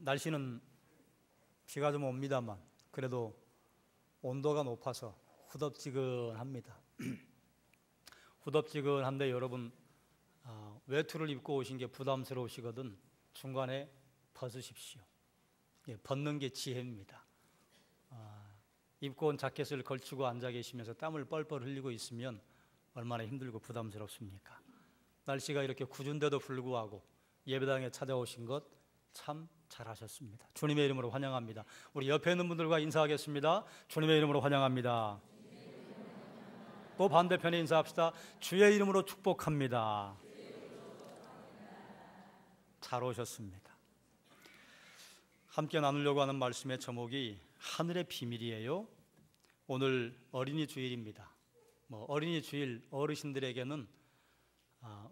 날씨는 비가 좀 옵니다만 그래도 온도가 높아서 후덥지근합니다. 후덥지근한데 여러분 외투를 입고 오신 게 부담스러우시거든 중간에 벗으십시오. 벗는 게 지혜입니다. 입고 온 자켓을 걸치고 앉아 계시면서 땀을 뻘뻘 흘리고 있으면 얼마나 힘들고 부담스럽습니까? 날씨가 이렇게 궂은데도 불구하고 예배당에 찾아오신 것 참 잘하셨습니다. 주님의 이름으로 환영합니다. 우리 옆에 있는 분들과 인사하겠습니다. 주님의 이름으로 환영합니다. 또 반대편에 인사합시다. 주의 이름으로 축복합니다. 잘 오셨습니다. 함께 나누려고 하는 말씀의 제목이 하늘의 비밀이에요. 오늘 어린이 주일입니다. 어린이 주일 어르신들에게는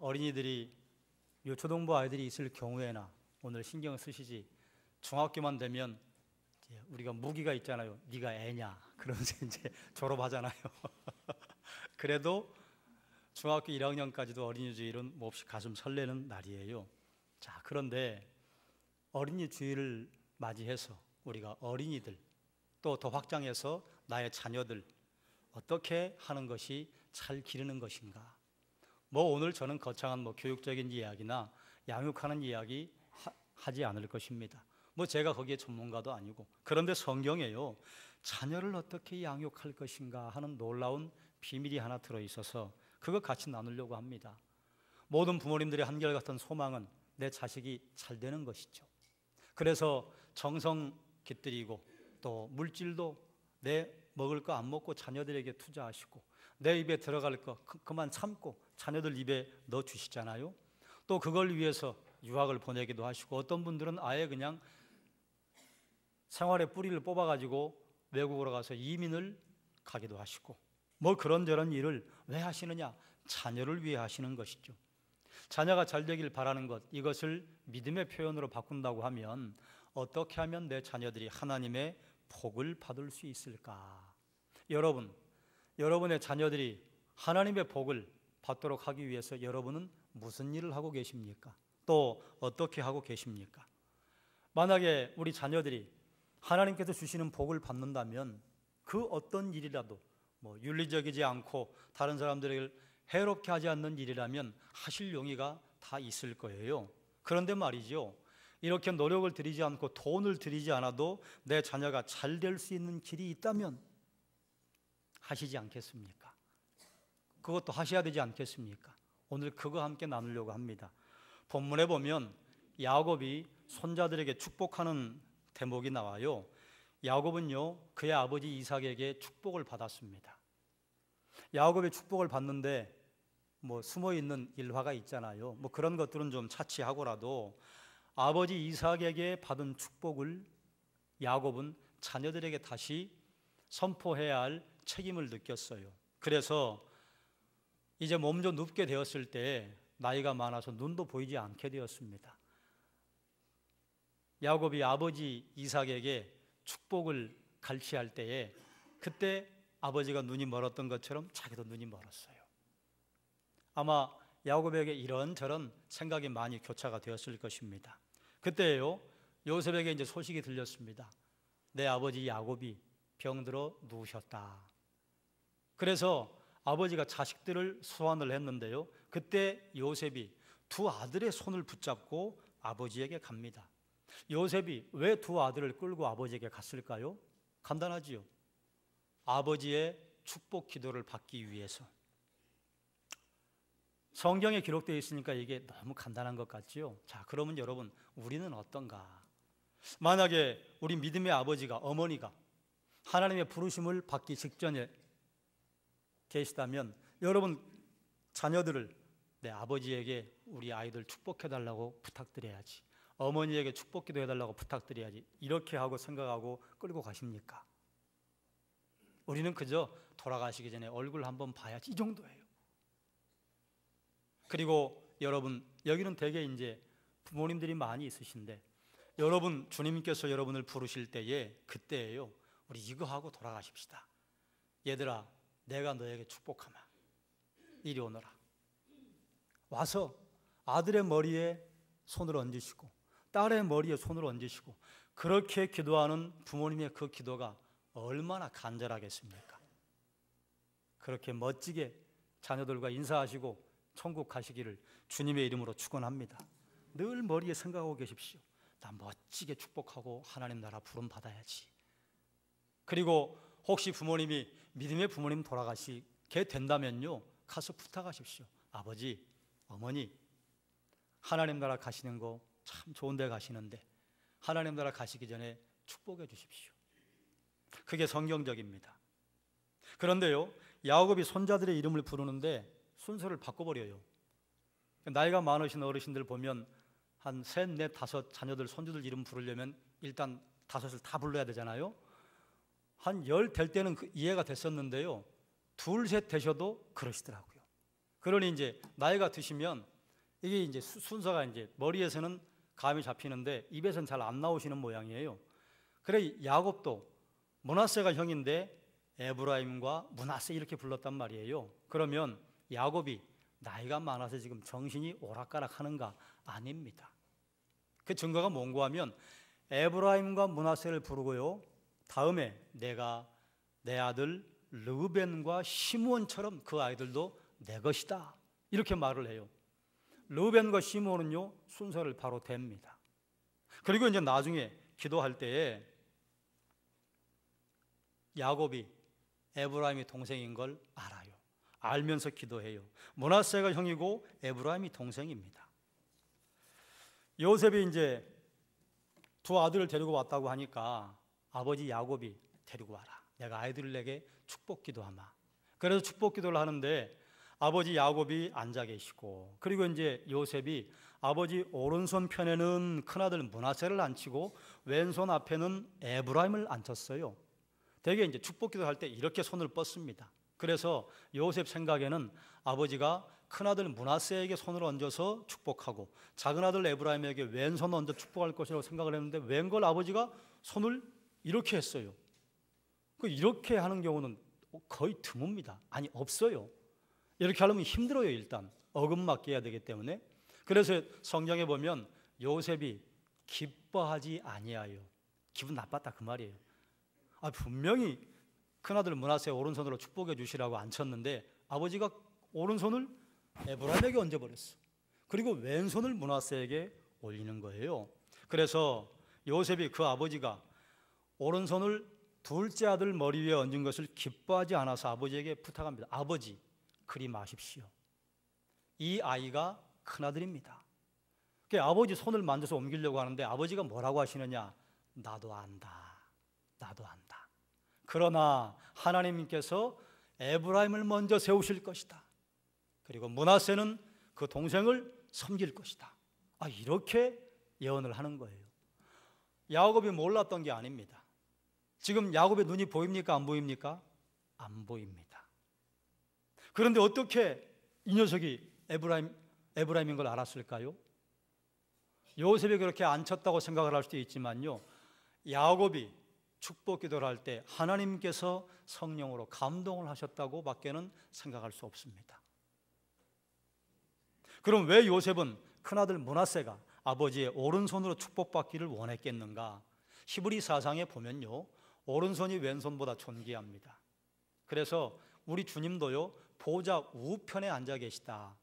어린이들이 유초등부 아이들이 있을 경우에나 오늘 신경 쓰시지 중학교만 되면 이제 우리가 무기가 있잖아요. 네가 애냐 그러면서 이제 졸업하잖아요. 그래도 중학교 1학년까지도 어린이 주일은 몹시 가슴 설레는 날이에요. 자, 그런데 어린이 주일을 맞이해서 우리가 어린이들 또 더 확장해서 나의 자녀들 어떻게 하는 것이 잘 기르는 것인가? 오늘 저는 거창한 교육적인 이야기나 양육하는 이야기 하지 않을 것입니다. 제가 거기에 전문가도 아니고 그런데 성경에요 자녀를 어떻게 양육할 것인가 하는 놀라운 비밀이 하나 들어있어서 그거 같이 나누려고 합니다. 모든 부모님들의 한결같은 소망은 내 자식이 잘 되는 것이죠. 그래서 정성 깃들이고 또 물질도 내 먹을 거 안 먹고 자녀들에게 투자하시고 내 입에 들어갈 거 그만 참고 자녀들 입에 넣어주시잖아요. 또 그걸 위해서 유학을 보내기도 하시고 어떤 분들은 아예 그냥 생활의 뿌리를 뽑아가지고 외국으로 가서 이민을 가기도 하시고 그런저런 일을 왜 하시느냐? 자녀를 위해 하시는 것이죠. 자녀가 잘 되길 바라는 것, 이것을 믿음의 표현으로 바꾼다고 하면 어떻게 하면 내 자녀들이 하나님의 복을 받을 수 있을까? 여러분의 자녀들이 하나님의 복을 받도록 하기 위해서 여러분은 무슨 일을 하고 계십니까? 또 어떻게 하고 계십니까? 만약에 우리 자녀들이 하나님께서 주시는 복을 받는다면 그 어떤 일이라도 윤리적이지 않고 다른 사람들을 해롭게 하지 않는 일이라면 하실 용의가 다 있을 거예요. 그런데 말이죠, 이렇게 노력을 들이지 않고 돈을 들이지 않아도 내 자녀가 잘 될 수 있는 길이 있다면 하시지 않겠습니까? 그것도 하셔야 되지 않겠습니까? 오늘 그거 함께 나누려고 합니다. 본문에 보면 야곱이 손자들에게 축복하는 대목이 나와요. 야곱은요 그의 아버지 이삭에게 축복을 받았습니다. 야곱의 축복을 받는데 숨어있는 일화가 있잖아요. 그런 것들은 좀 차치하고라도 아버지 이삭에게 받은 축복을 야곱은 자녀들에게 다시 선포해야 할 책임을 느꼈어요. 그래서 이제 몸좀 눕게 되었을 때 나이가 많아서 눈도 보이지 않게 되었습니다. 야곱이 아버지 이삭에게 축복을 갈취할 때에 그때 아버지가 눈이 멀었던 것처럼 자기도 눈이 멀었어요. 아마 야곱에게 이런저런 생각이 많이 교차가 되었을 것입니다. 그때요 요셉에게 이제 소식이 들렸습니다. 내 아버지 야곱이 병들어 누우셨다. 그래서 아버지가 자식들을 소환을 했는데요 그때 요셉이 두 아들의 손을 붙잡고 아버지에게 갑니다. 요셉이 왜 두 아들을 끌고 아버지에게 갔을까요? 간단하지요. 아버지의 축복 기도를 받기 위해서. 성경에 기록되어 있으니까 이게 너무 간단한 것 같지요. 자, 그러면 여러분 우리는 어떤가? 만약에 우리 믿음의 아버지가 어머니가 하나님의 부르심을 받기 직전에 계시다면 여러분 자녀들을 내 아버지에게 우리 아이들 축복해달라고 부탁드려야지, 어머니에게 축복 기도해달라고 부탁드려야지 이렇게 하고 생각하고 끌고 가십니까? 우리는 그저 돌아가시기 전에 얼굴 한번 봐야지 이 정도예요. 그리고 여러분 여기는 대개 이제 부모님들이 많이 있으신데 여러분 주님께서 여러분을 부르실 때에 그때예요. 우리 이거 하고 돌아가십시다. 얘들아 내가 너에게 축복하마. 이리 오너라. 와서 아들의 머리에 손을 얹으시고 딸의 머리에 손을 얹으시고 그렇게 기도하는 부모님의 그 기도가 얼마나 간절하겠습니까? 그렇게 멋지게 자녀들과 인사하시고 천국 가시기를 주님의 이름으로 축원합니다. 늘 머리에 생각하고 계십시오. 나 멋지게 축복하고 하나님 나라 부름 받아야지. 그리고 혹시 부모님이 믿음의 부모님 돌아가시게 된다면요, 가서 부탁하십시오. 아버지, 어머니, 하나님 나라 가시는 거 참 좋은 데 가시는데 하나님 나라 가시기 전에 축복해 주십시오. 그게 성경적입니다. 그런데요, 야곱이 손자들의 이름을 부르는데 순서를 바꿔버려요. 나이가 많으신 어르신들 보면 한 셋, 넷, 다섯 자녀들, 손주들 이름 부르려면 일단 다섯을 다 불러야 되잖아요. 한 10 될 때는 이해가 됐었는데요, 둘, 셋 되셔도 그러시더라고요. 그러니 이제 나이가 드시면 이게 이제 순서가 이제 머리에서는 감이 잡히는데 입에서는 잘 안 나오시는 모양이에요. 그래 야곱도 므낫세가 형인데 에브라임과 므낫세 이렇게 불렀단 말이에요. 그러면 야곱이 나이가 많아서 지금 정신이 오락가락 하는가? 아닙니다. 그 증거가 뭔가 하면 에브라임과 므낫세를 부르고요, 다음에 내가 내 아들 르우벤과 시므온처럼 그 아이들도 내 것이다 이렇게 말을 해요. 르우벤과 시므온은요 순서를 바로 댑니다. 그리고 이제 나중에 기도할 때에 야곱이 에브라임이 동생인 걸 알아요. 알면서 기도해요. 므낫세가 형이고 에브라임이 동생입니다. 요셉이 이제 두 아들을 데리고 왔다고 하니까 아버지 야곱이 데리고 와라. 내가 아이들을 내게 축복 기도하마. 그래서 축복 기도를 하는데 아버지 야곱이 앉아 계시고, 그리고 이제 요셉이 아버지 오른손 편에는 큰아들 므낫세를 앉히고 왼손 앞에는 에브라임을 앉혔어요. 대개 이제 축복 기도할 때 이렇게 손을 뻗습니다. 그래서 요셉 생각에는 아버지가 큰아들 므낫세에게 손을 얹어서 축복하고 작은아들 에브라임에게 왼손 얹어 축복할 것이라고 생각을 했는데 웬걸 아버지가 손을 이렇게 했어요. 이렇게 하는 경우는 거의 드뭅니다. 아니 없어요. 이렇게 하려면 힘들어요. 일단 어긋맞게 해야 되기 때문에. 그래서 성경에 보면 요셉이 기뻐하지 아니하여, 기분 나빴다 그 말이에요. 분명히 큰아들 므낫세 오른손으로 축복해 주시라고 앉혔는데 아버지가 오른손을 에브라임에게 얹어버렸어. 그리고 왼손을 므낫세에게 올리는 거예요. 그래서 요셉이 그 아버지가 오른손을 둘째 아들 머리 위에 얹은 것을 기뻐하지 않아서 아버지에게 부탁합니다. 아버지, 그리 마십시오. 이 아이가 큰아들입니다. 아버지 손을 만져서 옮기려고 하는데 아버지가 뭐라고 하시느냐? 나도 안다. 나도 안다. 그러나 하나님께서 에브라임을 먼저 세우실 것이다. 그리고 므낫세는 그 동생을 섬길 것이다. 이렇게 예언을 하는 거예요. 야곱이 몰랐던 게 아닙니다. 지금 야곱의 눈이 보입니까? 안 보입니까? 안 보입니다. 그런데 어떻게 이 녀석이 에브라임인 걸 알았을까요? 요셉이 그렇게 앉혔다고 생각을 할 수도 있지만요, 야곱이 축복 기도를 할 때 하나님께서 성령으로 감동을 하셨다고 밖에는 생각할 수 없습니다. 그럼 왜 요셉은 큰아들 므낫세가 아버지의 오른손으로 축복받기를 원했겠는가? 히브리 사상에 보면요, 오른손이 왼손보다 존귀합니다. 그래서 우리 주님도요 보좌 우편에 앉아 계시다.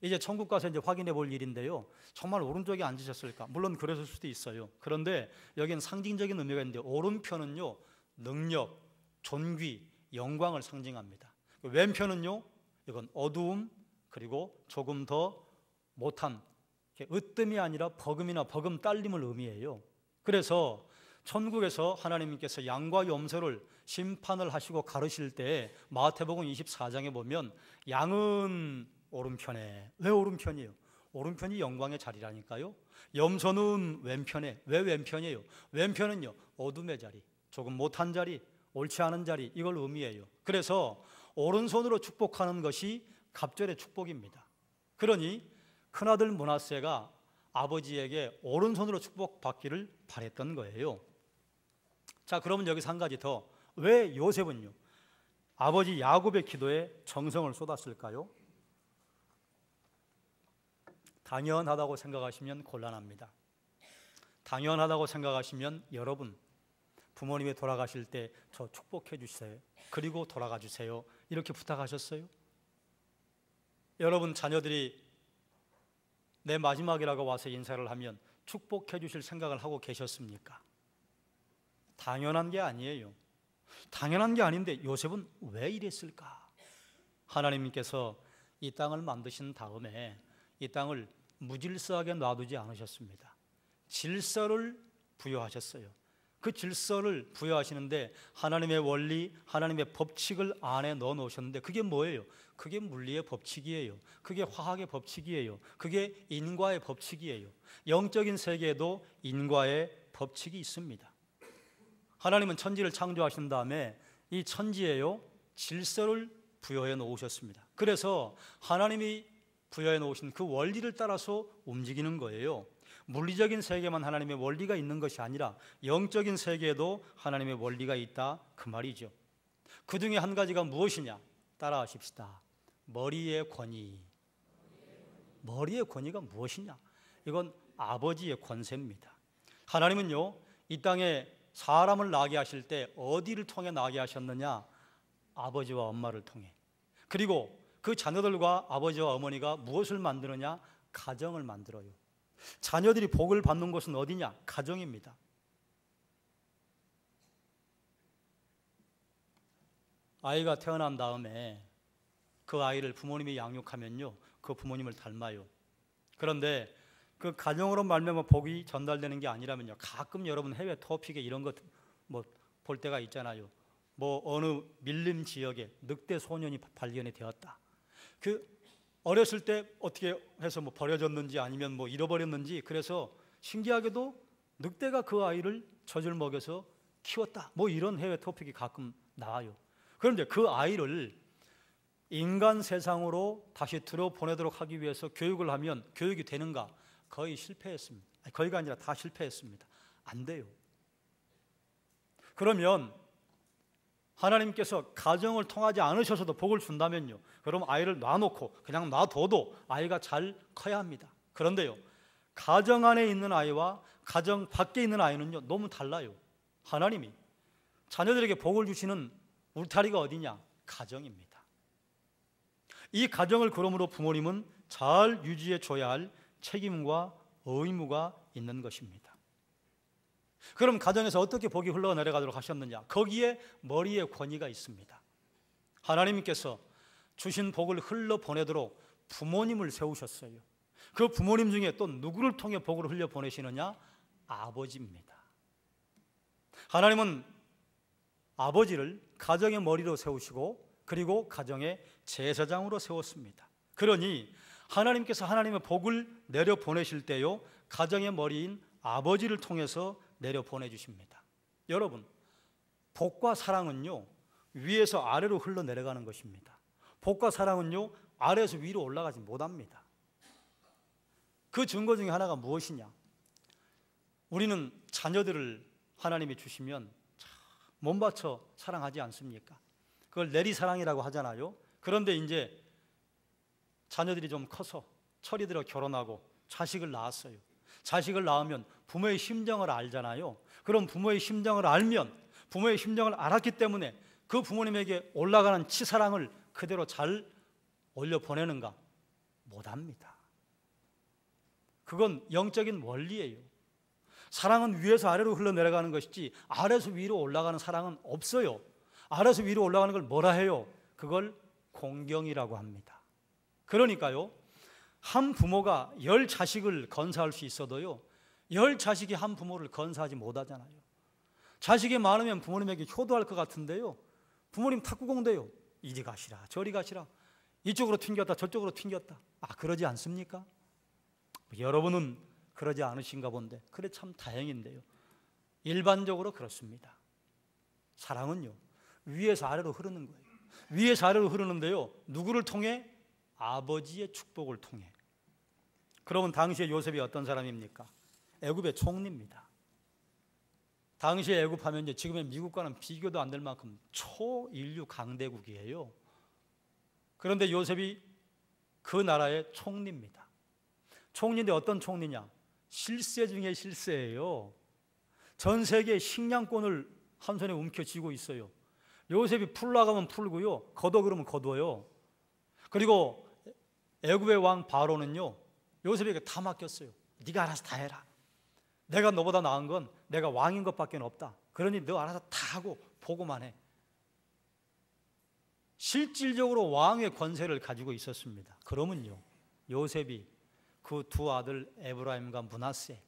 이제 천국 가서 이제 확인해 볼 일인데요, 정말 오른쪽에 앉으셨을까? 물론 그랬을 수도 있어요. 그런데 여기는 상징적인 의미가 있는데 오른편은요 능력, 존귀, 영광을 상징합니다. 왼편은요 이건 어두움, 그리고 조금 더 못한 으뜸이 아니라 버금이나 버금 딸림을 의미해요. 그래서 천국에서 하나님께서 양과 염소를 심판을 하시고 가르실 때 마태복음 24장에 보면 양은 오른편에, 왜 오른편이에요? 오른편이 영광의 자리라니까요. 염소는 왼편에, 왜 왼편이에요? 왼편은요 어둠의 자리, 조금 못한 자리, 옳지 않은 자리, 이걸 의미해요. 그래서 오른손으로 축복하는 것이 갑절의 축복입니다. 그러니 큰아들 므낫세가 아버지에게 오른손으로 축복받기를 바랬던 거예요. 자, 그러면 여기서 한 가지 더, 왜 요셉은요 아버지 야곱의 기도에 정성을 쏟았을까요? 당연하다고 생각하시면 곤란합니다. 당연하다고 생각하시면 여러분 부모님이 돌아가실 때 저 축복해 주세요. 그리고 돌아가 주세요. 이렇게 부탁하셨어요? 여러분 자녀들이 내 마지막이라고 와서 인사를 하면 축복해 주실 생각을 하고 계셨습니까? 당연한 게 아니에요. 당연한 게 아닌데 요셉은 왜 이랬을까? 하나님께서 이 땅을 만드신 다음에 이 땅을 무질서하게 놔두지 않으셨습니다. 질서를 부여하셨어요. 그 질서를 부여하시는데 하나님의 원리, 하나님의 법칙을 안에 넣어 놓으셨는데 그게 뭐예요? 그게 물리의 법칙이에요. 그게 화학의 법칙이에요. 그게 인과의 법칙이에요. 영적인 세계에도 인과의 법칙이 있습니다. 하나님은 천지를 창조하신 다음에 이 천지에요 질서를 부여해 놓으셨습니다. 그래서 하나님이 부여해 놓으신 그 원리를 따라서 움직이는 거예요. 물리적인 세계만 하나님의 원리가 있는 것이 아니라 영적인 세계에도 하나님의 원리가 있다 그 말이죠. 그 중에 한 가지가 무엇이냐? 따라하십시다. 머리의 권위. 머리의 권위가 무엇이냐? 이건 아버지의 권세입니다. 하나님은요 이 땅에 사람을 나게 하실 때 어디를 통해 나게 하셨느냐? 아버지와 엄마를 통해. 그리고 그 자녀들과 아버지와 어머니가 무엇을 만드느냐? 가정을 만들어요. 자녀들이 복을 받는 곳은 어디냐? 가정입니다. 아이가 태어난 다음에 그 아이를 부모님이 양육하면요 그 부모님을 닮아요. 그런데 그 가정으로 말미암아 복이 전달되는 게 아니라면요 가끔 여러분 해외 토픽에 이런 것 뭐 볼 때가 있잖아요. 뭐 어느 밀림 지역에 늑대 소년이 발견이 되었다. 그 어렸을 때 어떻게 해서 뭐 버려졌는지 아니면 뭐 잃어버렸는지 그래서 신기하게도 늑대가 그 아이를 젖을 먹여서 키웠다. 뭐 이런 해외 토픽이 가끔 나와요. 그런데 그 아이를 인간 세상으로 다시 들어보내도록 하기 위해서 교육을 하면 교육이 되는가? 거의 실패했습니다. 거의가 아니라 다 실패했습니다. 안 돼요. 그러면 하나님께서 가정을 통하지 않으셔서도 복을 준다면요 그럼 아이를 놔놓고 그냥 놔둬도 아이가 잘 커야 합니다. 그런데요 가정 안에 있는 아이와 가정 밖에 있는 아이는요 너무 달라요. 하나님이 자녀들에게 복을 주시는 울타리가 어디냐? 가정입니다. 이 가정을 그러므로 부모님은 잘 유지해 줘야 할 책임과 의무가 있는 것입니다. 그럼 가정에서 어떻게 복이 흘러내려가도록 하셨느냐? 거기에 머리의 권위가 있습니다. 하나님께서 주신 복을 흘러보내도록 부모님을 세우셨어요. 그 부모님 중에 또 누구를 통해 복을 흘려보내시느냐? 아버지입니다. 하나님은 아버지를 가정의 머리로 세우시고 그리고 가정의 제사장으로 세웠습니다. 그러니 하나님께서 하나님의 복을 내려보내실 때요 가정의 머리인 아버지를 통해서 내려보내주십니다. 여러분 복과 사랑은요 위에서 아래로 흘러내려가는 것입니다. 복과 사랑은요 아래에서 위로 올라가지 못합니다. 그 증거 중에 하나가 무엇이냐? 우리는 자녀들을 하나님이 주시면 몸바쳐 사랑하지 않습니까? 그걸 내리사랑이라고 하잖아요. 그런데 이제 자녀들이 좀 커서 철이 들어 결혼하고 자식을 낳았어요. 자식을 낳으면 부모의 심정을 알잖아요. 그럼 부모의 심정을 알면 부모의 심정을 알았기 때문에 그 부모님에게 올라가는 치사랑을 그대로 잘 올려보내는가? 못합니다. 그건 영적인 원리예요. 사랑은 위에서 아래로 흘러내려가는 것이지 아래에서 위로 올라가는 사랑은 없어요. 아래에서 위로 올라가는 걸 뭐라 해요? 그걸 공경이라고 합니다. 그러니까요 한 부모가 10 자식을 건사할 수 있어도요 10 자식이 한 부모를 건사하지 못하잖아요. 자식이 많으면 부모님에게 효도할 것 같은데요 부모님 탁구공 돼요. 이리 가시라 저리 가시라 이쪽으로 튕겼다 저쪽으로 튕겼다. 그러지 않습니까? 여러분은 그러지 않으신가 본데 그래 참 다행인데요 일반적으로 그렇습니다. 사랑은요 위에서 아래로 흐르는 거예요. 위에서 아래로 흐르는데요 누구를 통해? 아버지의 축복을 통해. 그러면 당시에 요셉이 어떤 사람입니까? 애굽의 총리입니다. 당시에 애굽하면 지금의 미국과는 비교도 안 될 만큼 초인류 강대국이에요. 그런데 요셉이 그 나라의 총리입니다. 총리인데 어떤 총리냐? 실세 중에 실세예요. 전 세계 식량권을 한 손에 움켜쥐고 있어요. 요셉이 풀나가면 풀고요, 거둬 그러면 거둬요. 그리고 애굽의 왕 바로는요, 요셉에게 다 맡겼어요. 네가 알아서 다 해라. 내가 너보다 나은 건 내가 왕인 것밖에 없다. 그러니 너 알아서 다 하고 보고만 해. 실질적으로 왕의 권세를 가지고 있었습니다. 그러면요, 요셉이 그 두 아들 에브라임과 므낫세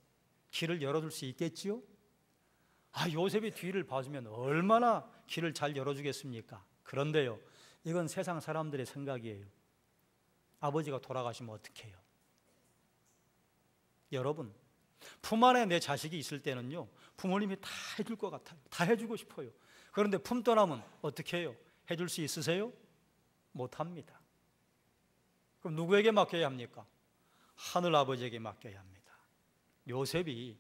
길을 열어줄 수 있겠지요? 요셉이 뒤를 봐주면 얼마나 길을 잘 열어주겠습니까? 그런데요, 이건 세상 사람들의 생각이에요. 아버지가 돌아가시면 어떻게 해요? 여러분, 품 안에 내 자식이 있을 때는요, 부모님이 다 해줄 것 같아요. 다 해주고 싶어요. 그런데 품 떠나면 어떻게 해요? 해줄 수 있으세요? 못합니다. 그럼 누구에게 맡겨야 합니까? 하늘 아버지에게 맡겨야 합니다. 요셉이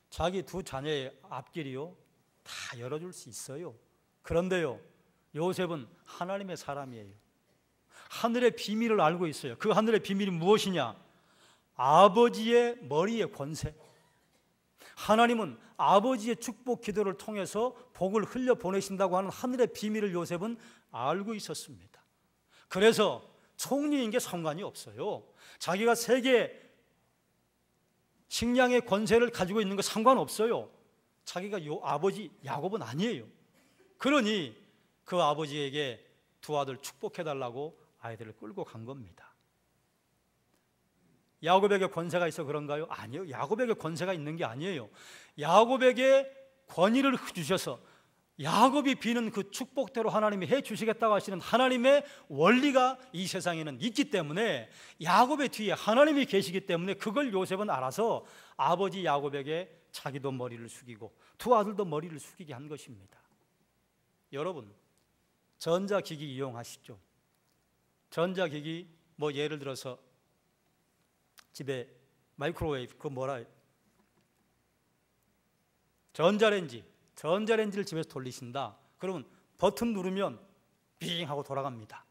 자기 두 자녀의 앞길이요, 다 열어줄 수 있어요. 그런데요, 요셉은 하나님의 사람이에요. 하늘의 비밀을 알고 있어요. 그 하늘의 비밀이 무엇이냐? 아버지의 머리의 권세. 하나님은 아버지의 축복 기도를 통해서 복을 흘려 보내신다고 하는 하늘의 비밀을 요셉은 알고 있었습니다. 그래서 총리인 게 상관이 없어요. 자기가 세계 식량의 권세를 가지고 있는 거 상관없어요. 자기가 아버지 야곱은 아니에요. 그러니 그 아버지에게 두 아들 축복해달라고 아이들을 끌고 간 겁니다. 야곱에게 권세가 있어 그런가요? 아니요. 야곱에게 권세가 있는 게 아니에요. 야곱에게 권위를 주셔서 야곱이 비는 그 축복대로 하나님이 해 주시겠다고 하시는 하나님의 원리가 이 세상에는 있기 때문에, 야곱의 뒤에 하나님이 계시기 때문에 그걸 요셉은 알아서 아버지 야곱에게 자기도 머리를 숙이고 두 아들도 머리를 숙이게 한 것입니다. 여러분, 전자기기 이용하시죠? 전자기기, 뭐 예를 들어서 집에 마이크로웨이브, 그 뭐라, 전자레인지를 집에서 돌리신다. 그러면 버튼 누르면 빙 하고 돌아갑니다.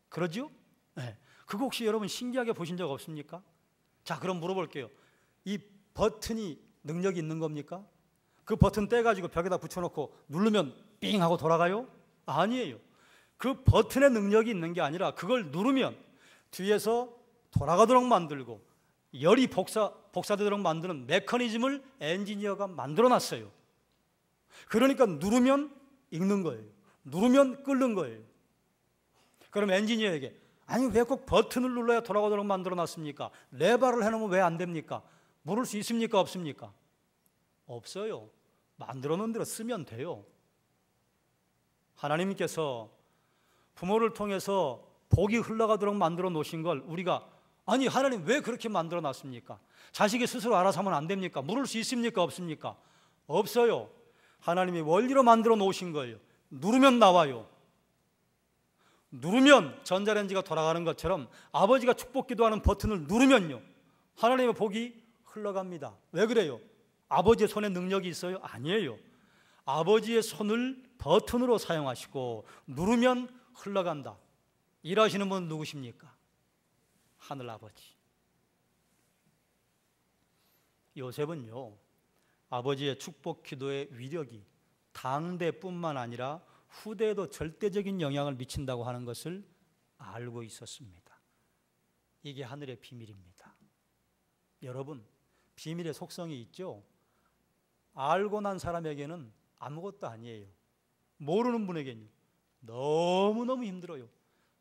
그러죠? 네. 그거 혹시 여러분 신기하게 보신 적 없습니까? 자, 그럼 물어볼게요. 이 버튼이 능력이 있는 겁니까? 그 버튼 떼가지고 벽에다 붙여놓고 누르면 빙 하고 돌아가요? 아니에요. 그 버튼의 능력이 있는 게 아니라 그걸 누르면 뒤에서 돌아가도록 만들고 열이 복사되도록 만드는 메커니즘을 엔지니어가 만들어놨어요. 그러니까 누르면 읽는 거예요. 누르면 끓는 거예요. 그럼 엔지니어에게, 아니 왜 꼭 버튼을 눌러야 돌아가도록 만들어놨습니까? 레버를 해놓으면 왜 안 됩니까? 물을 수 있습니까? 없습니까? 없어요. 만들어놓은 대로 쓰면 돼요. 하나님께서 부모를 통해서 복이 흘러가도록 만들어 놓으신 걸 우리가, 아니 하나님 왜 그렇게 만들어 놨습니까? 자식이 스스로 알아서 하면 안 됩니까? 물을 수 있습니까? 없습니까? 없어요. 하나님이 원리로 만들어 놓으신 거예요. 누르면 나와요. 누르면 전자레인지가 돌아가는 것처럼 아버지가 축복 기도하는 버튼을 누르면요, 하나님의 복이 흘러갑니다. 왜 그래요? 아버지의 손에 능력이 있어요? 아니에요. 아버지의 손을 버튼으로 사용하시고 누르면 흘러간다. 일하시는 분은 누구십니까? 하늘 아버지. 요셉은요, 아버지의 축복 기도의 위력이 당대뿐만 아니라 후대에도 절대적인 영향을 미친다고 하는 것을 알고 있었습니다. 이게 하늘의 비밀입니다. 여러분, 비밀의 속성이 있죠? 알고 난 사람에게는 아무것도 아니에요. 모르는 분에게는요, 너무너무 힘들어요.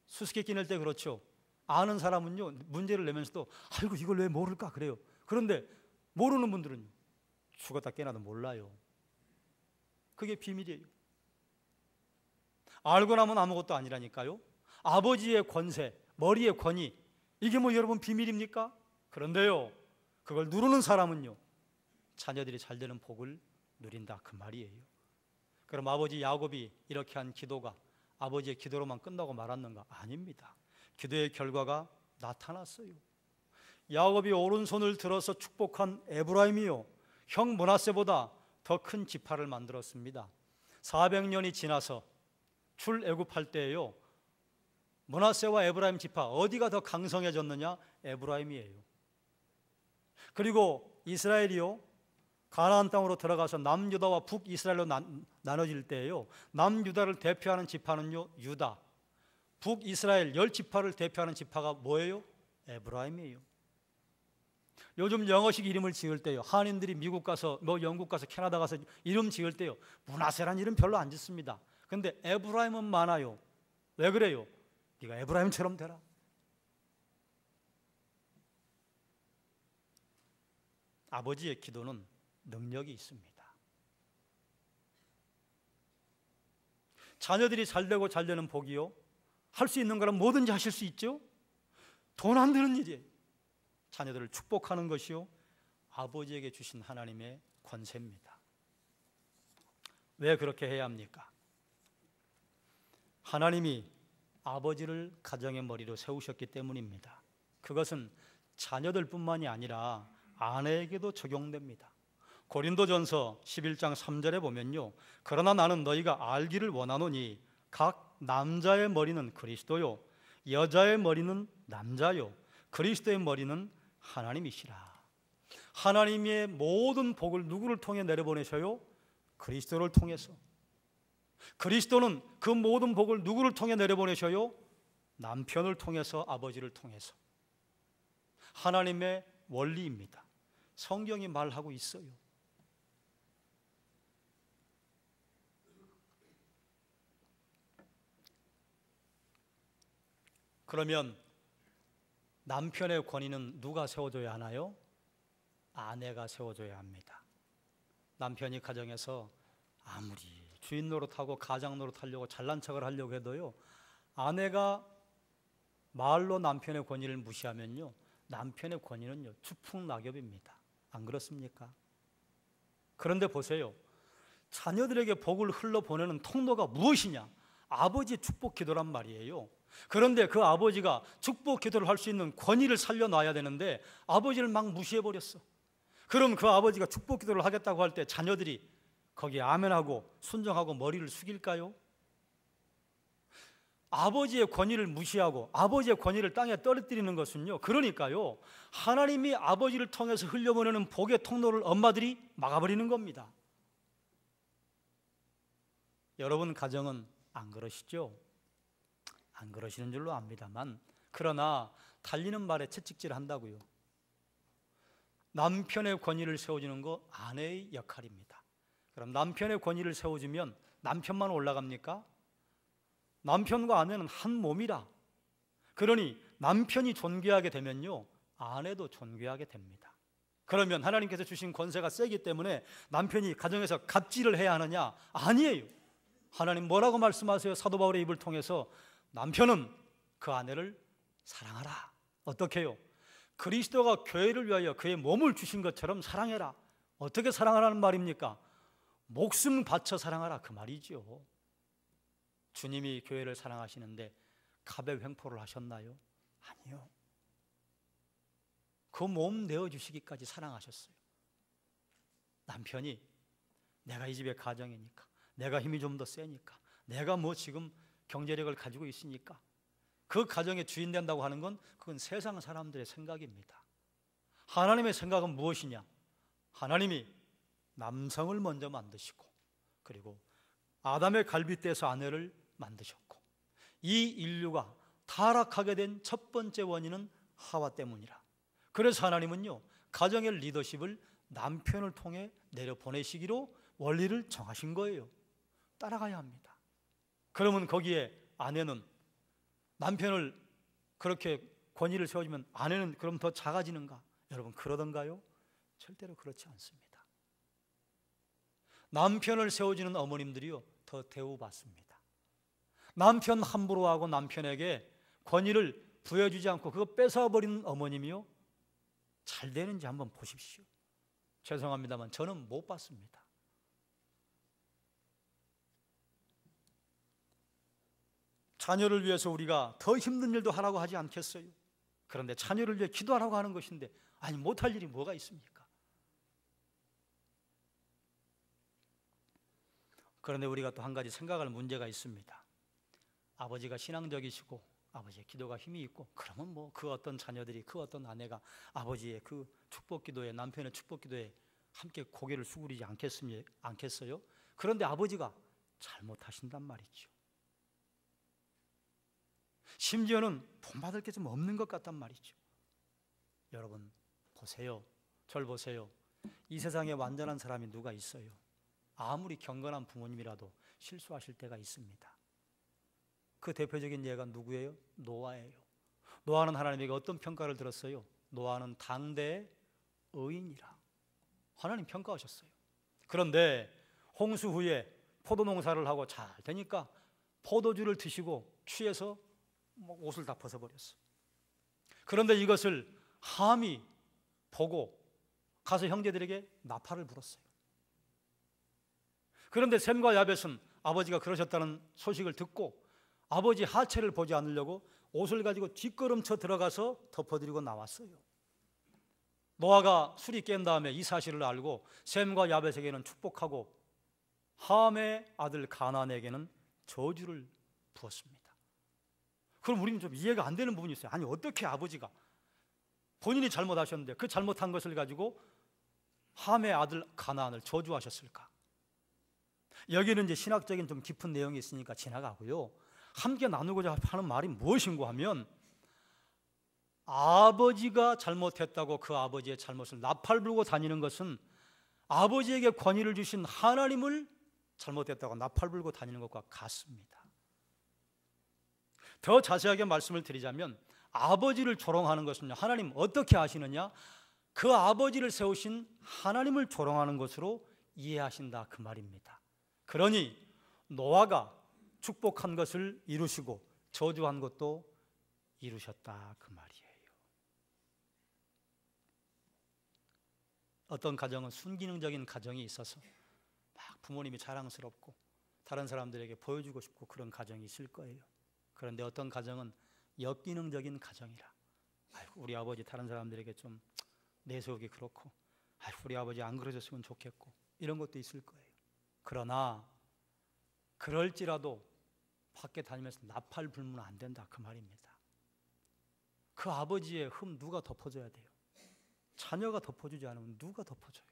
수수께끼 낼 때 그렇죠. 아는 사람은요, 문제를 내면서도 아이고 이걸 왜 모를까 그래요. 그런데 모르는 분들은 죽었다 깨나도 몰라요. 그게 비밀이에요. 알고 나면 아무것도 아니라니까요. 아버지의 권세, 머리의 권위, 이게 뭐 여러분 비밀입니까? 그런데요, 그걸 누르는 사람은요, 자녀들이 잘 되는 복을 누린다, 그 말이에요. 그럼 아버지 야곱이 이렇게 한 기도가 아버지의 기도로만 끝나고 말았는가? 아닙니다. 기도의 결과가 나타났어요. 야곱이 오른손을 들어서 축복한 에브라임이요, 형 므낫세보다 더 큰 지파를 만들었습니다. 400년이 지나서 출애굽할 때에요, 므낫세와 에브라임 지파 어디가 더 강성해졌느냐? 에브라임이에요. 그리고 이스라엘이요, 가나안 땅으로 들어가서 남유다와 북이스라엘로 나눠질 때에요, 남유다를 대표하는 지파는요 유다, 북이스라엘 10지파를 대표하는 지파가 뭐예요? 에브라임이에요. 요즘 영어식 이름을 지을 때요, 한인들이 미국 가서 영국 가서 캐나다 가서 이름 지을 때요, 문하세란 이름 별로 안 짓습니다. 근데 에브라임은 많아요. 왜 그래요? 네가 에브라임처럼 되라. 아버지의 기도는 능력이 있습니다. 자녀들이 잘되고 잘되는 복이요, 할 수 있는 거라면 뭐든지 하실 수 있죠. 돈 안 드는 일이에요. 자녀들을 축복하는 것이요, 아버지에게 주신 하나님의 권세입니다. 왜 그렇게 해야 합니까? 하나님이 아버지를 가정의 머리로 세우셨기 때문입니다. 그것은 자녀들뿐만이 아니라 아내에게도 적용됩니다. 고린도전서 11장 3절에 보면요, 그러나 나는 너희가 알기를 원하노니 각 남자의 머리는 그리스도요 여자의 머리는 남자요 그리스도의 머리는 하나님이시라. 하나님의 모든 복을 누구를 통해 내려보내셔요? 그리스도를 통해서. 그리스도는 그 모든 복을 누구를 통해 내려보내셔요? 남편을 통해서, 아버지를 통해서. 하나님의 원리입니다. 성경이 말하고 있어요. 그러면 남편의 권위는 누가 세워줘야 하나요? 아내가 세워줘야 합니다. 남편이 가정에서 아무리 주인 노릇하고 가장 노릇하려고 잘난 척을 하려고 해도요, 아내가 말로 남편의 권위를 무시하면요, 남편의 권위는요 추풍낙엽입니다. 안 그렇습니까? 그런데 보세요, 자녀들에게 복을 흘러보내는 통로가 무엇이냐? 아버지의 축복 기도란 말이에요. 그런데 그 아버지가 축복 기도를 할 수 있는 권위를 살려놔야 되는데 아버지를 막 무시해버렸어. 그럼 그 아버지가 축복 기도를 하겠다고 할 때 자녀들이 거기에 아멘하고 순종하고 머리를 숙일까요? 아버지의 권위를 무시하고 아버지의 권위를 땅에 떨어뜨리는 것은요, 그러니까요, 하나님이 아버지를 통해서 흘려보내는 복의 통로를 엄마들이 막아버리는 겁니다. 여러분 가정은 안 그러시죠? 안 그러시는 줄로 압니다만, 그러나 달리는 말에 채찍질 한다고요. 남편의 권위를 세워주는 거 아내의 역할입니다. 그럼 남편의 권위를 세워주면 남편만 올라갑니까? 남편과 아내는 한 몸이라. 그러니 남편이 존귀하게 되면요, 아내도 존귀하게 됩니다. 그러면 하나님께서 주신 권세가 세기 때문에 남편이 가정에서 갑질을 해야 하느냐? 아니에요. 하나님 뭐라고 말씀하세요? 사도 바울의 입을 통해서 남편은 그 아내를 사랑하라. 어떻게 해요? 그리스도가 교회를 위하여 그의 몸을 주신 것처럼 사랑해라. 어떻게 사랑하라는 말입니까? 목숨 바쳐 사랑하라, 그 말이죠. 주님이 교회를 사랑하시는데 갑의 횡포를 하셨나요? 아니요. 그 몸 내어주시기까지 사랑하셨어요. 남편이 내가 이 집의 가정이니까, 내가 힘이 좀 더 세니까, 내가 뭐 지금 경제력을 가지고 있으니까 그 가정의 주인 된다고 하는 건 그건 세상 사람들의 생각입니다. 하나님의 생각은 무엇이냐? 하나님이 남성을 먼저 만드시고, 그리고 아담의 갈빗대에서 아내를 만드셨고, 이 인류가 타락하게 된 첫 번째 원인은 하와 때문이라. 그래서 하나님은요, 가정의 리더십을 남편을 통해 내려보내시기로 원리를 정하신 거예요. 따라가야 합니다. 그러면 거기에 아내는, 남편을 그렇게 권위를 세워주면 아내는 그럼 더 작아지는가? 여러분 그러던가요? 절대로 그렇지 않습니다. 남편을 세워주는 어머님들이요, 더 대우받습니다. 남편 함부로 하고 남편에게 권위를 부여주지 않고 그거 뺏어버리는 어머님이요, 잘 되는지 한번 보십시오. 죄송합니다만 저는 못 봤습니다. 자녀를 위해서 우리가 더 힘든 일도 하라고 하지 않겠어요? 그런데 자녀를 위해 기도하라고 하는 것인데, 아니 못할 일이 뭐가 있습니까? 그런데 우리가 또 한 가지 생각할 문제가 있습니다. 아버지가 신앙적이시고 아버지의 기도가 힘이 있고, 그러면 뭐 그 어떤 자녀들이, 그 어떤 아내가 아버지의 그 축복 기도에, 남편의 축복 기도에 함께 고개를 수그리지 않겠어요? 그런데 아버지가 잘못하신단 말이죠. 심지어는 본받을 게 좀 없는 것 같단 말이죠. 여러분 보세요. 절 보세요. 이 세상에 완전한 사람이 누가 있어요? 아무리 경건한 부모님이라도 실수하실 때가 있습니다. 그 대표적인 예가 누구예요? 노아예요. 노아는 하나님에게 어떤 평가를 들었어요? 노아는 당대의 의인이라 하나님 평가하셨어요. 그런데 홍수 후에 포도 농사를 하고 잘 되니까 포도주를 드시고 취해서 옷을 다 벗어버렸어요. 그런데 이것을 함이 보고 가서 형제들에게 나팔을 불었어요. 그런데 셈과 야벳은 아버지가 그러셨다는 소식을 듣고 아버지 하체를 보지 않으려고 옷을 가지고 뒷걸음쳐 들어가서 덮어드리고 나왔어요. 노아가 술이 깬 다음에 이 사실을 알고 셈과 야벳에게는 축복하고 함의 아들 가나안에게는 저주를 부었습니다. 그럼 우리는 좀 이해가 안 되는 부분이 있어요. 아니 어떻게 아버지가 본인이 잘못하셨는데 그 잘못한 것을 가지고 함의 아들 가나안을 저주하셨을까? 여기는 이제 신학적인 좀 깊은 내용이 있으니까 지나가고요. 함께 나누고자 하는 말이 무엇인가 하면 아버지가 잘못했다고 그 아버지의 잘못을 나팔 불고 다니는 것은 아버지에게 권위를 주신 하나님을 잘못했다고 나팔 불고 다니는 것과 같습니다. 더 자세하게 말씀을 드리자면 아버지를 조롱하는 것은요, 하나님 어떻게 하시느냐? 그 아버지를 세우신 하나님을 조롱하는 것으로 이해하신다 그 말입니다. 그러니 노아가 축복한 것을 이루시고 저주한 것도 이루셨다 그 말이에요. 어떤 가정은 순기능적인 가정이 있어서 막 부모님이 자랑스럽고 다른 사람들에게 보여주고 싶고 그런 가정이 있을 거예요. 그런데 어떤 가정은 역기능적인 가정이라, 아이고 우리 아버지 다른 사람들에게 좀 내세우기 그렇고, 아이고 우리 아버지 안 그러셨으면 좋겠고, 이런 것도 있을 거예요. 그러나 그럴지라도 밖에 다니면서 나팔 불면 안 된다 그 말입니다. 그 아버지의 흠 누가 덮어줘야 돼요? 자녀가 덮어주지 않으면 누가 덮어줘요?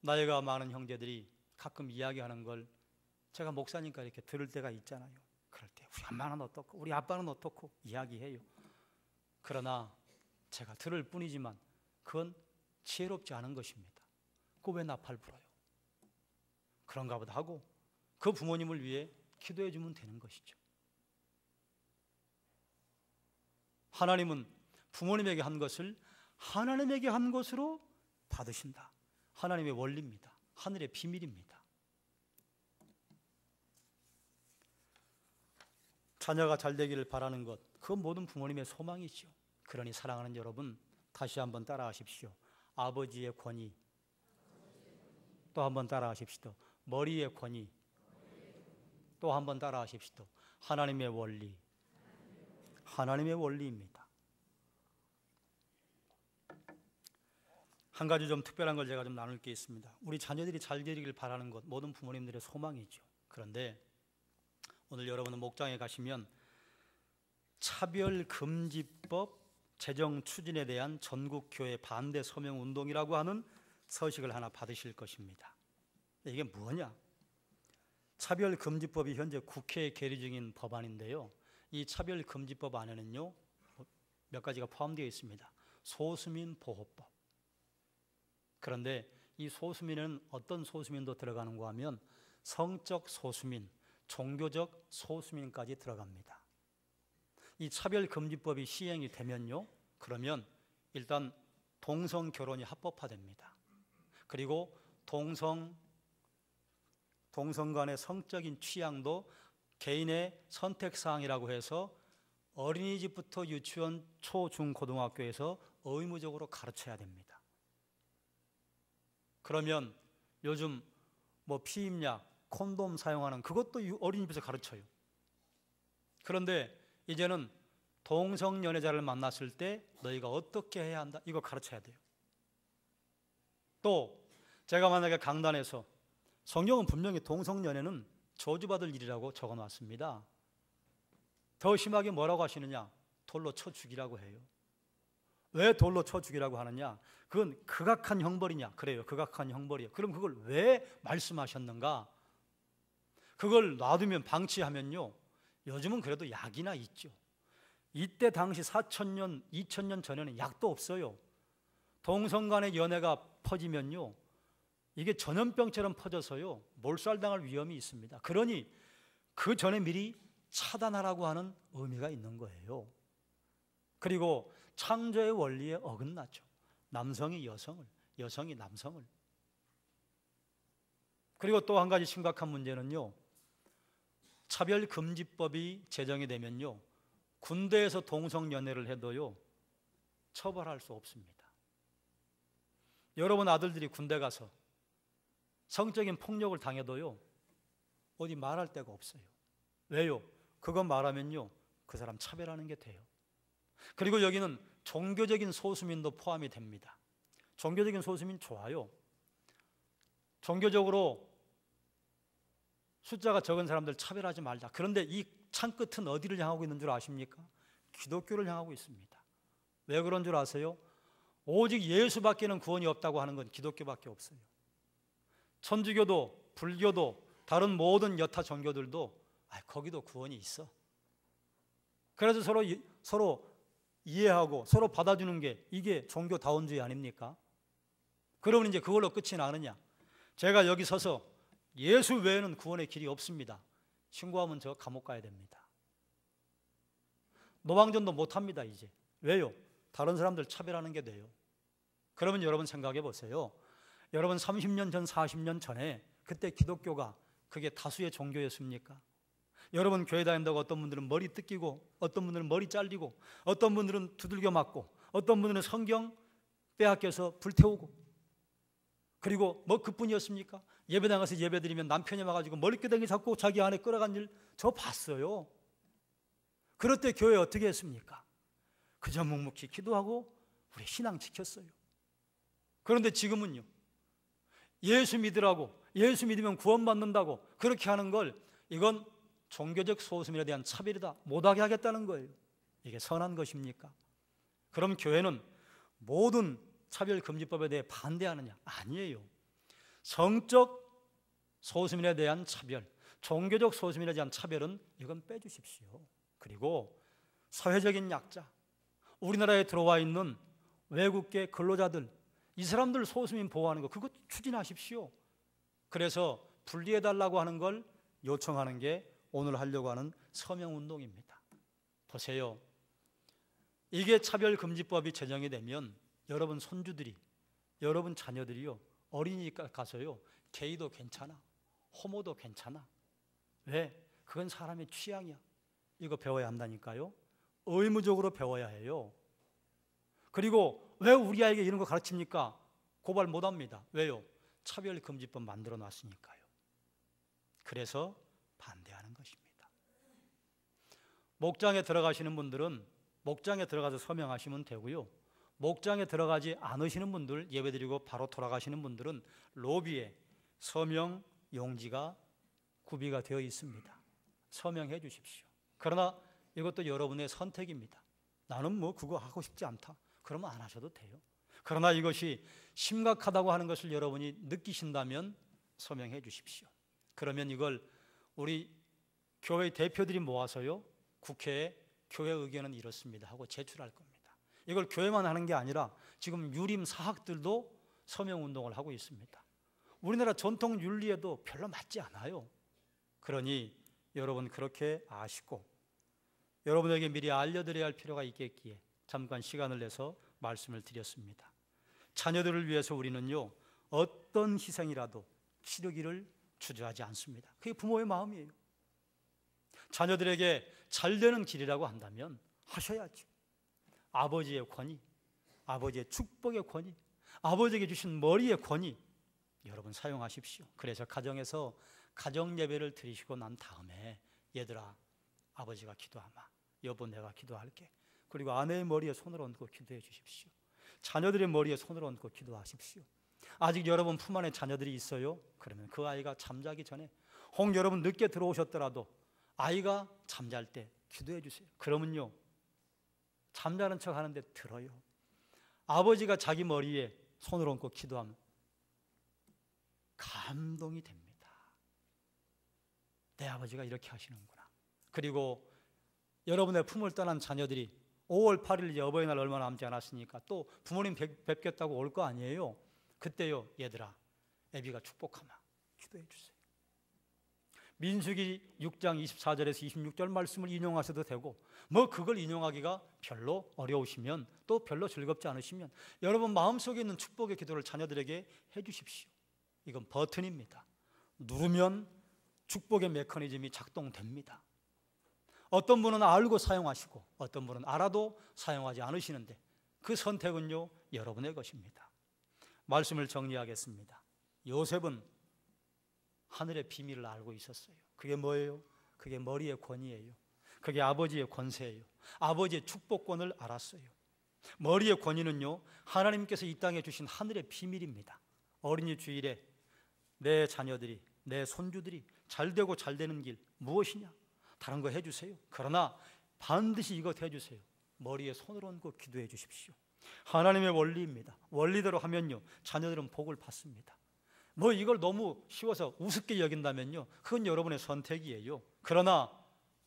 나이가 많은 형제들이 가끔 이야기하는 걸 제가 목사니까 이렇게 들을 때가 있잖아요. 그럴 때 우리 엄마는 어떻고 우리 아빠는 어떻고 이야기해요. 그러나 제가 들을 뿐이지만 그건 지혜롭지 않은 것입니다. 그거 왜 나팔 불어요? 그런가 보다 하고 그 부모님을 위해 기도해 주면 되는 것이죠. 하나님은 부모님에게 한 것을 하나님에게 한 것으로 받으신다. 하나님의 원리입니다. 하늘의 비밀입니다. 자녀가 잘 되기를 바라는 것, 그건 모든 부모님의 소망이죠. 그러니 사랑하는 여러분, 다시 한번 따라하십시오. 아버지의 권위, 또 한번 따라하십시오. 머리의 권위, 또 한번 따라하십시오. 하나님의 원리, 하나님의 원리입니다. 한 가지 좀 특별한 걸 제가 좀 나눌 게 있습니다. 우리 자녀들이 잘 되기를 바라는 것, 모든 부모님들의 소망이죠. 그런데 오늘 여러분은 목장에 가시면 차별금지법 제정 추진에 대한 전국교회 반대 서명 운동이라고 하는 서식을 하나 받으실 것입니다. 이게 뭐냐? 차별금지법이 현재 국회에 계류 중인 법안인데요. 이 차별금지법 안에는요, 몇 가지가 포함되어 있습니다. 소수민 보호법. 그런데 이 소수민은 어떤 소수민도 들어가는가 하면 성적 소수민, 종교적 소수민까지 들어갑니다. 이 차별금지법이 시행이 되면요, 그러면 일단 동성 결혼이 합법화됩니다. 그리고 동성 간의 성적인 취향도 개인의 선택사항이라고 해서 어린이집부터 유치원, 초, 중, 고등학교에서 의무적으로 가르쳐야 됩니다. 그러면 요즘 뭐 피임약, 콘돔 사용하는 그것도 어린이집에서 가르쳐요. 그런데 이제는 동성연애자를 만났을 때 너희가 어떻게 해야 한다, 이거 가르쳐야 돼요. 또 제가 만약에 강단에서 성경은 분명히 동성연애는 저주받을 일이라고 적어놨습니다. 더 심하게 뭐라고 하시느냐? 돌로 쳐 죽이라고 해요. 왜 돌로 쳐 죽이라고 하느냐? 그건 극악한 형벌이냐? 그래요, 극악한 형벌이에요. 그럼 그걸 왜 말씀하셨는가? 그걸 놔두면 방치하면요, 요즘은 그래도 약이나 있죠. 이때 당시 4,000년, 2,000년 전에는 약도 없어요. 동성 간의 연애가 퍼지면요, 이게 전염병처럼 퍼져서요, 몰살당할 위험이 있습니다. 그러니 그 전에 미리 차단하라고 하는 의미가 있는 거예요. 그리고 창조의 원리에 어긋나죠. 남성이 여성을, 여성이 남성을. 그리고 또 한 가지 심각한 문제는요, 차별금지법이 제정이 되면요, 군대에서 동성연애를 해도요, 처벌할 수 없습니다. 여러분 아들들이 군대 가서 성적인 폭력을 당해도요, 어디 말할 데가 없어요. 왜요? 그거 말하면요, 그 사람 차별하는 게 돼요. 그리고 여기는 종교적인 소수민도 포함이 됩니다. 종교적인 소수민 좋아요. 종교적으로 숫자가 적은 사람들 차별하지 말자. 그런데 이 창 끝은 어디를 향하고 있는 줄 아십니까? 기독교를 향하고 있습니다. 왜 그런 줄 아세요? 오직 예수밖에는 구원이 없다고 하는 건 기독교밖에 없어요. 천주교도, 불교도, 다른 모든 여타 종교들도 거기도 구원이 있어. 그래서 서로 이해하고 서로 받아주는 게 이게 종교다운주의 아닙니까? 그러면 이제 그걸로 끝이 나느냐? 제가 여기 서서 예수 외에는 구원의 길이 없습니다, 신고하면 저 감옥 가야 됩니다. 노방전도 못합니다 이제. 왜요? 다른 사람들 차별하는 게 돼요. 그러면 여러분 생각해 보세요. 여러분 30년 전, 40년 전에 그때 기독교가 그게 다수의 종교였습니까? 여러분 교회 다닌다고 어떤 분들은 머리 뜯기고, 어떤 분들은 머리 잘리고, 어떤 분들은 두들겨 맞고, 어떤 분들은 성경 빼앗겨서 불태우고, 그리고 뭐 그뿐이었습니까? 예배당 가서 예배드리면 남편이 와가지고 머리끄댕이 잡고 자기 안에 끌어간 일 저 봤어요. 그럴 때 교회 어떻게 했습니까? 그저 묵묵히 기도하고 우리 신앙 지켰어요. 그런데 지금은요, 예수 믿으라고, 예수 믿으면 구원받는다고 그렇게 하는 걸, 이건 종교적 소수민에 대한 차별이다, 못하게 하겠다는 거예요. 이게 선한 것입니까? 그럼 교회는 모든 차별금지법에 대해 반대하느냐? 아니에요. 성적 소수민에 대한 차별, 종교적 소수민에 대한 차별은 이건 빼주십시오. 그리고 사회적인 약자, 우리나라에 들어와 있는 외국계 근로자들, 이 사람들 소수민 보호하는 거 그거 추진하십시오. 그래서 분리해달라고 하는 걸 요청하는 게 오늘 하려고 하는 서명운동입니다. 보세요. 이게 차별금지법이 제정이 되면 여러분 손주들이, 여러분 자녀들이요, 어린이집 가서요, 게이도 괜찮아, 호모도 괜찮아. 왜? 그건 사람의 취향이야. 이거 배워야 한다니까요. 의무적으로 배워야 해요. 그리고 왜 우리 아이에게 이런 거 가르칩니까? 고발 못합니다. 왜요? 차별금지법 만들어 놨으니까요. 그래서 반대하는 것입니다. 목장에 들어가시는 분들은 목장에 들어가서 서명하시면 되고요, 목장에 들어가지 않으시는 분들, 예배드리고 바로 돌아가시는 분들은 로비에 서명 용지가 구비가 되어 있습니다. 서명해 주십시오. 그러나 이것도 여러분의 선택입니다. 나는 뭐 그거 하고 싶지 않다, 그러면 안 하셔도 돼요. 그러나 이것이 심각하다고 하는 것을 여러분이 느끼신다면 서명해 주십시오. 그러면 이걸 우리 교회 대표들이 모아서요, 국회에 교회 의견은 이렇습니다 하고 제출할 겁니다. 이걸 교회만 하는 게 아니라 지금 유림 사학들도 서명운동을 하고 있습니다. 우리나라 전통 윤리에도 별로 맞지 않아요. 그러니 여러분 그렇게 아시고 여러분에게 미리 알려드려야 할 필요가 있겠기에 잠깐 시간을 내서 말씀을 드렸습니다. 자녀들을 위해서 우리는요, 어떤 희생이라도 치르기를 주저하지 않습니다. 그게 부모의 마음이에요. 자녀들에게 잘 되는 길이라고 한다면 하셔야죠. 아버지의 권위, 아버지의 축복의 권위, 아버지에게 주신 머리의 권위 여러분 사용하십시오. 그래서 가정에서 가정 예배를 드리시고 난 다음에 얘들아, 아버지가 기도하마, 여보 내가 기도할게, 그리고 아내의 머리에 손을 얹고 기도해 주십시오. 자녀들의 머리에 손을 얹고 기도하십시오. 아직 여러분 품 안에 자녀들이 있어요? 그러면 그 아이가 잠자기 전에, 혹 여러분 늦게 들어오셨더라도 아이가 잠잘 때 기도해 주세요. 그러면요, 잠자는 척 하는데 들어요. 아버지가 자기 머리에 손을 얹고 기도하면 감동이 됩니다. 내 아버지가 이렇게 하시는구나. 그리고 여러분의 품을 떠난 자녀들이 5월 8일 이제 어버이날 얼마 남지 않았으니까 또 부모님 뵙겠다고 올 거 아니에요. 그때요, 얘들아, 애비가 축복하마, 기도해 주세요. 민수기 6장 24절에서 26절 말씀을 인용하셔도 되고, 뭐 그걸 인용하기가 별로 어려우시면, 또 별로 즐겁지 않으시면 여러분 마음속에 있는 축복의 기도를 자녀들에게 해 주십시오. 이건 버튼입니다. 누르면 축복의 메커니즘이 작동됩니다. 어떤 분은 알고 사용하시고 어떤 분은 알아도 사용하지 않으시는데, 그 선택은요, 여러분의 것입니다. 말씀을 정리하겠습니다. 요셉은 하늘의 비밀을 알고 있었어요. 그게 뭐예요? 그게 머리의 권위예요. 그게 아버지의 권세예요. 아버지의 축복권을 알았어요. 머리의 권위는요, 하나님께서 이 땅에 주신 하늘의 비밀입니다. 어린이 주일에 내 자녀들이, 내 손주들이 잘되고 잘되는 길 무엇이냐? 다른 거 해주세요. 그러나 반드시 이것 해주세요. 머리에 손을 얹고 기도해 주십시오. 하나님의 원리입니다. 원리대로 하면요, 자녀들은 복을 받습니다. 뭐 이걸 너무 쉬워서 우습게 여긴다면요, 그건 여러분의 선택이에요. 그러나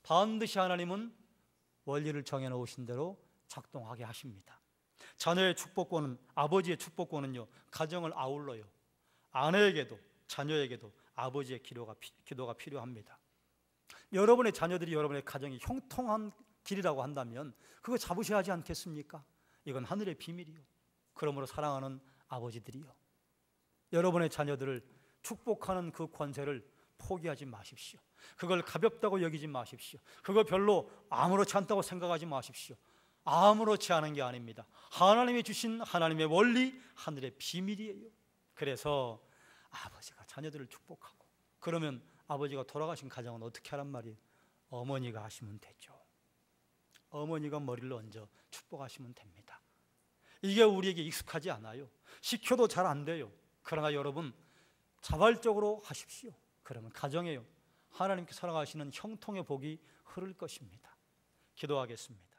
반드시 하나님은 원리를 정해놓으신 대로 작동하게 하십니다. 자녀의 축복권은, 아버지의 축복권은요, 가정을 아울러요. 아내에게도 자녀에게도 아버지의 기도가 필요합니다. 여러분의 자녀들이 여러분의 가정이 형통한 길이라고 한다면 그거 잡으셔야 하지 않겠습니까? 이건 하늘의 비밀이요. 그러므로 사랑하는 아버지들이요, 여러분의 자녀들을 축복하는 그 권세를 포기하지 마십시오. 그걸 가볍다고 여기지 마십시오. 그거 별로 아무렇지 않다고 생각하지 마십시오. 아무렇지 않은 게 아닙니다. 하나님이 주신 하나님의 원리, 하늘의 비밀이에요. 그래서 아버지가 자녀들을 축복하고, 그러면 아버지가 돌아가신 가정은 어떻게 하란 말이에요? 어머니가 하시면 되죠. 어머니가 머리를 얹어 축복하시면 됩니다. 이게 우리에게 익숙하지 않아요. 시켜도 잘 안 돼요. 그러나 여러분, 자발적으로 하십시오. 그러면 가정에요, 하나님께 살아가시는 형통의 복이 흐를 것입니다. 기도하겠습니다.